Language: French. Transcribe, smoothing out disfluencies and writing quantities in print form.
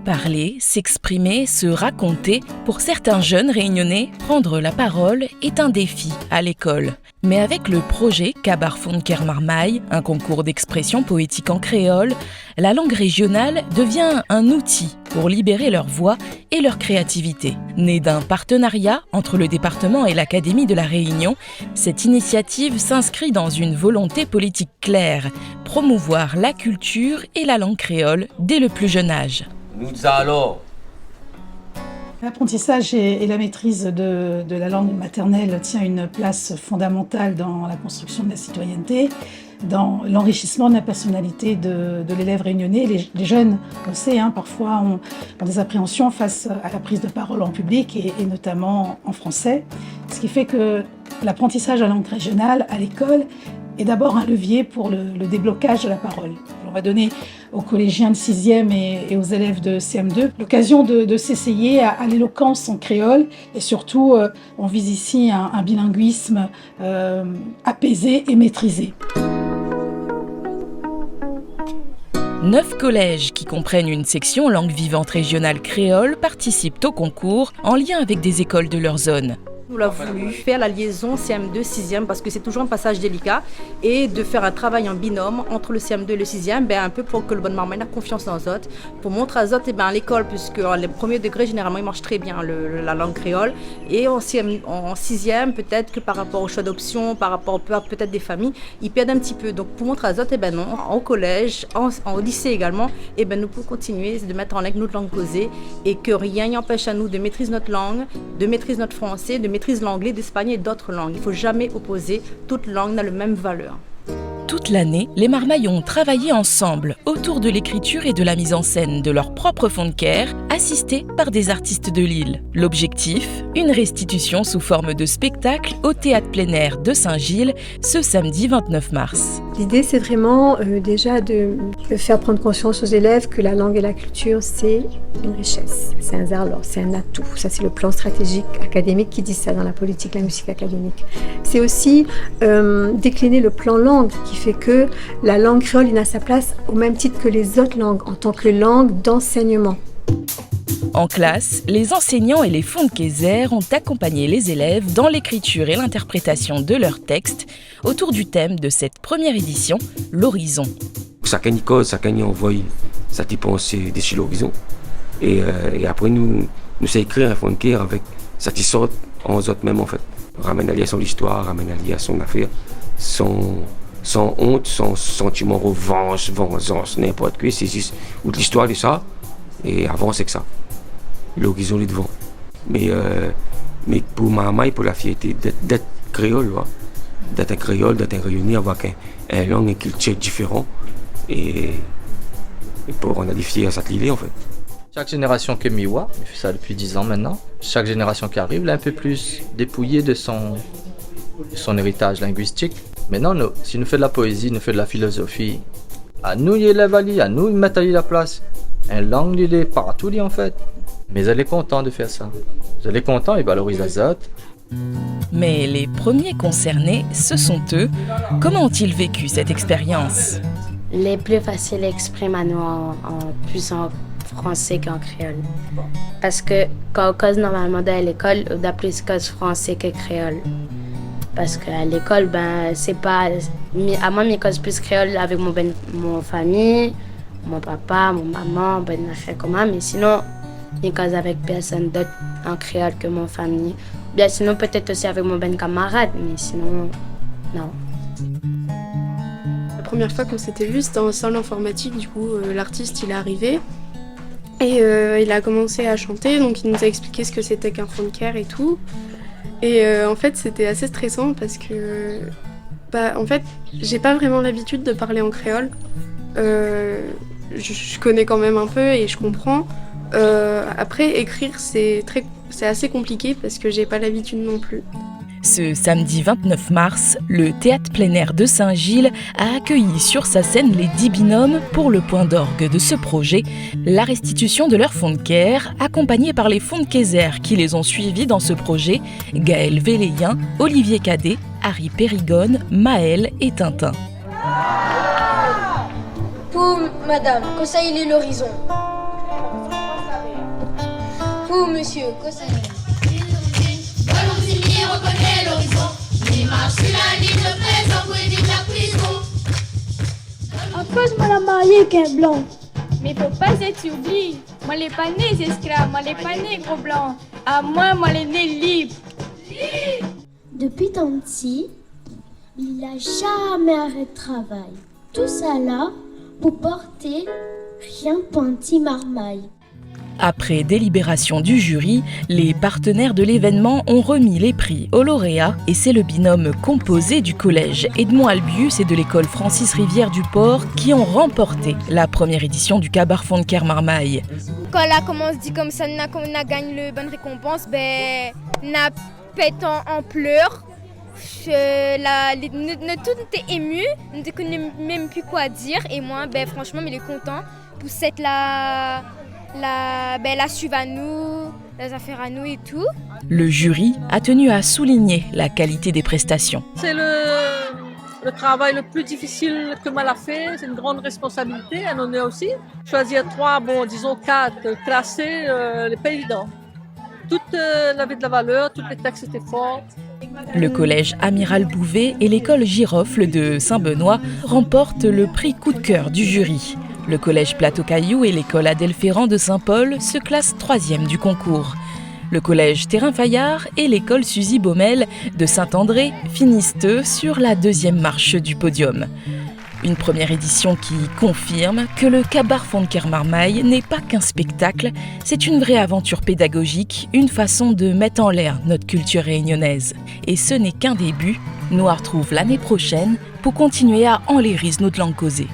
Parler, s'exprimer, se raconter, pour certains jeunes réunionnais, prendre la parole est un défi à l'école. Mais avec le projet Kabar Fonker Marmaille, un concours d'expression poétique en créole, la langue régionale devient un outil pour libérer leur voix et leur créativité. Née d'un partenariat entre le département et l'Académie de la Réunion, cette initiative s'inscrit dans une volonté politique claire, promouvoir la culture et la langue créole dès le plus jeune âge. Nous allons. L'apprentissage et la maîtrise de la langue maternelle tient une place fondamentale dans la construction de la citoyenneté, dans l'enrichissement de la personnalité de l'élève réunionnais. Les jeunes, on le sait, parfois ont des appréhensions face à la prise de parole en public et notamment en français. Ce qui fait que l'apprentissage de la langue régionale à l'école est d'abord un levier pour le déblocage de la parole. On va donner aux collégiens de 6e et aux élèves de CM2 l'occasion de s'essayer à l'éloquence en créole et surtout, on vise ici un bilinguisme apaisé et maîtrisé. 9 collèges qui comprennent une section langue vivante régionale créole participent au concours en lien avec des écoles de leur zone. On a voulu faire la liaison CM2, 6e parce que c'est toujours un passage délicat et de faire un travail en binôme entre le CM2 et le 6e, un peu pour que le bon Marmaille ait confiance dans les autres, pour montrer aux autres à l'école, puisque les premiers degrés, généralement, ils marchent très bien la langue créole. Et en 6e, peut-être que par rapport aux choix d'options, par rapport peut-être des familles, ils perdent un petit peu. Donc pour montrer aux autres, non, au collège, au lycée également, nous pouvons continuer de mettre en ligne notre langue causée et que rien n'empêche à nous de maîtriser notre langue, de maîtriser notre français, de maîtriser l'anglais, l'espagnol et d'autres langues. Il ne faut jamais opposer. Toute langue n'a la même valeur. Toute l'année, les Marmailles ont travaillé ensemble autour de l'écriture et de la mise en scène de leur propre fonker, assistés par des artistes de Lille. L'objectif, une restitution sous forme de spectacle au théâtre plein air de Saint-Gilles ce samedi 29 mars. L'idée, c'est vraiment déjà de faire prendre conscience aux élèves que la langue et la culture, c'est une richesse, c'est un zerlor, c'est un atout. Ça, c'est le plan stratégique académique qui dit ça dans la politique linguistique académique. C'est aussi décliner le plan langue qui fait que la langue créole a sa place au même titre que les autres langues en tant que langue d'enseignement. En classe, les enseignants et les fonds-de-Kayser ont accompagné les élèves dans l'écriture et l'interprétation de leurs textes autour du thème de cette première édition, l'horizon. Chaque école, envoie sa petite pensée dessus l'horizon. Et après, nous savons écrire un fonds avec sa petite sorte en autres même en fait. Ramène à lier son histoire, ramène à lier à son affaire, sans honte, sans sentiment revanche, vengeance, n'importe quoi. C'est juste l'histoire de ça. Et avant, c'est que ça. L'horizon est devant. Mais pour Marmaille, pour la fierté d'être créole, d'être un créole, d'être un réunion avec une langue et une culture différente. Et on a des fiers à s'atteler en fait. Chaque génération que Miwa, il fait ça depuis 10 ans maintenant, chaque génération qui arrive, elle est un peu plus dépouillée de son héritage linguistique. Maintenant, si nous faisons de la poésie, nous faisons de la philosophie, à nous y élève à nous mettre à la place. Une langue, il est partout en fait. Mais elle est contente de faire ça. Elle est contente et valorise les autres. Mais les premiers concernés, ce sont eux. Comment ont-ils vécu cette expérience ? Les plus faciles expriment à nous plus en français qu'en créole. Parce que quand on cause normalement dans l'école, on a plus cause français que créole. Parce qu'à l'école, c'est pas... À moi, je cause plus créole avec mon famille, mon papa, mon maman, affaire comme ça. Mais sinon, je cause avec personne d'autre en créole que mon famille. Bien sinon, peut-être aussi avec mon camarade, mais sinon, non. La première fois qu'on s'était vu, c'était en salle informatique. Du coup, l'artiste, il est arrivé. Et il a commencé à chanter, donc il nous a expliqué ce que c'était qu'un fonker et tout. Et en fait, c'était assez stressant parce que, en fait, j'ai pas vraiment l'habitude de parler en créole. Je connais quand même un peu et je comprends. Après, écrire, c'est assez compliqué parce que j'ai pas l'habitude non plus. Ce samedi 29 mars, le théâtre plein air de Saint-Gilles a accueilli sur sa scène les 10 binômes pour le point d'orgue de ce projet, la restitution de leur fonker, accompagnés par les fonds-de-Kayser qui les ont suivis dans ce projet, Gaël Véléien, Olivier Cadet, Harry Périgone, Maël et Tintin. Pour madame, conseil l'horizon. Drapeau, monsieur, que ça reconnaît l'horizon. Il marche sur la ligne de présent pour éviter la prison. En cause, moi la mariée avec un blanc. Mais faut pas être oublié. Moi les pas nés esclaves, moi les pas nés gros blancs. À moi les nés libres. Depuis tant petit, il a jamais arrêté de travail. Tout ça là pour porter rien panti marmaille. Après délibération du jury, les partenaires de l'événement ont remis les prix aux lauréats et c'est le binôme composé du collège Edmond Albius et de l'école Francis Rivière du Port qui ont remporté la première édition du Kabar Fonker Marmaille. Quand là, comme on se dit comme ça, on a gagné le bonne récompense, ben, on a pété en pleurs. Tout était ému, on ne connaît même plus quoi dire et moi, ben, franchement, il est content pour cette la suivre à nous, les affaires à nous et tout. Le jury a tenu à souligner la qualité des prestations. C'est le travail le plus difficile que Mal a fait, c'est une grande responsabilité, un honneur aussi. Choisir 3, disons 4 classés, n'est pas évident. Toute avait de la valeur, tous les textes étaient forts. Le collège Amiral Bouvet et l'école Girofle de Saint-Benoît remportent le prix coup de cœur du jury. Le collège Plateau-Caillou et l'école Adèle Ferrand de Saint-Paul se classent 3e du concours. Le collège Terrain-Fayard et l'école Suzy Baumel de Saint-André finissent eux sur la 2e marche du podium. Une première édition qui confirme que le Kabar Fonker Marmaille n'est pas qu'un spectacle, c'est une vraie aventure pédagogique, une façon de mettre en l'air notre culture réunionnaise. Et ce n'est qu'un début, nous la retrouvons l'année prochaine pour continuer à enlairir notre langue causée.